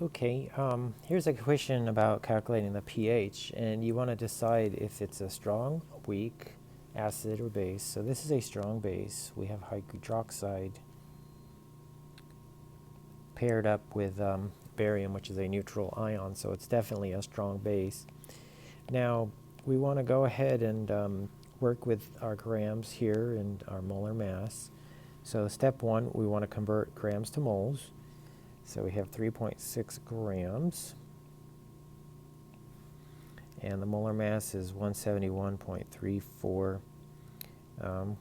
Okay, here's a question about calculating the pH, and you want to decide if it's a strong, weak, acid, or base. So this is a strong base. We have hydroxide paired up with barium, which is a neutral ion, so it's definitely a strong base. Now, we want to go ahead and work with our grams here and our molar mass. So step one, we want to convert grams to moles. So we have 3.6 grams, and the molar mass is 171.34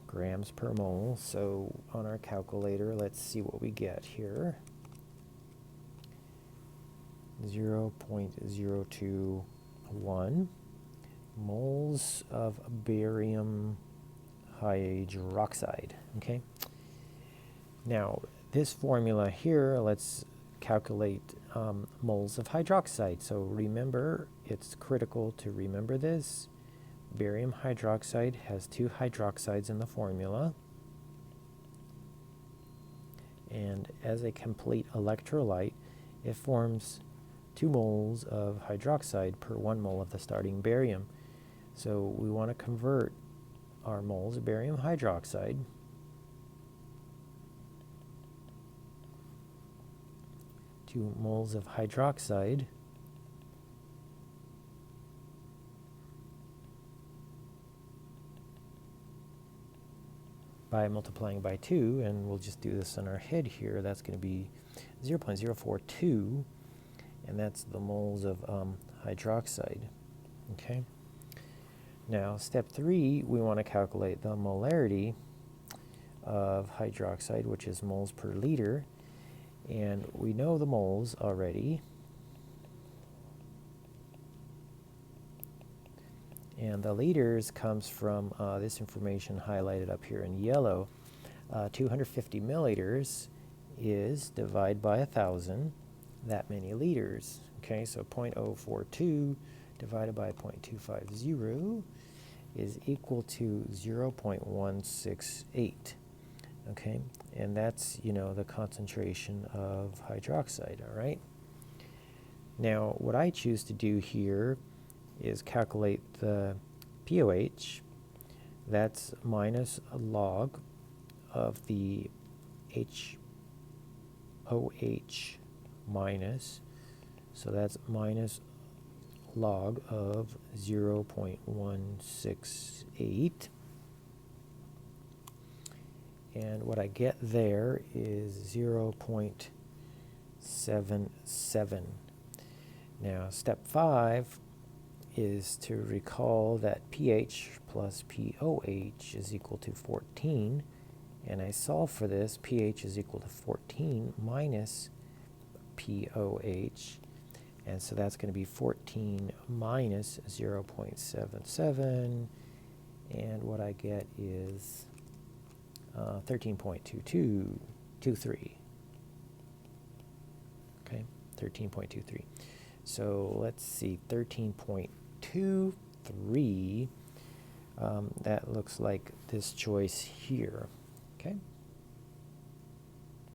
grams per mole. So on our calculator, let's see what we get here. 0.021 moles of barium hydroxide. Okay. Now, this formula here, let's calculate moles of hydroxide. So remember, it's critical to remember this. Barium hydroxide has two hydroxides in the formula. And as a complete electrolyte, it forms 2 moles of hydroxide per 1 mole of the starting barium. So we want to convert our moles of barium hydroxide to moles of hydroxide by multiplying by 2, and we'll just do this in our head here. That's going to be 0.042, and that's the moles of hydroxide. Okay. Now, step 3, we want to calculate the molarity of hydroxide, which is moles per liter. And we know the moles already. And the liters comes from this information highlighted up here in yellow. 250 milliliters is divided by 1,000, that many liters. Okay, so 0.042 divided by 0.250 is equal to 0.168. Okay, and that's, the concentration of hydroxide, all right? Now, what I choose to do here is calculate the pOH. That's minus a log of the HOH minus, so that's minus log of 0.168. And what I get there is 0.77. Now, step 5 is to recall that pH plus pOH is equal to 14. And I solve for this. pH is equal to 14 minus pOH. And so that's going to be 14 minus 0.77. And what I get is 13.23. Okay, 13.23. So let's see, 13.23. That looks like this choice here. Okay.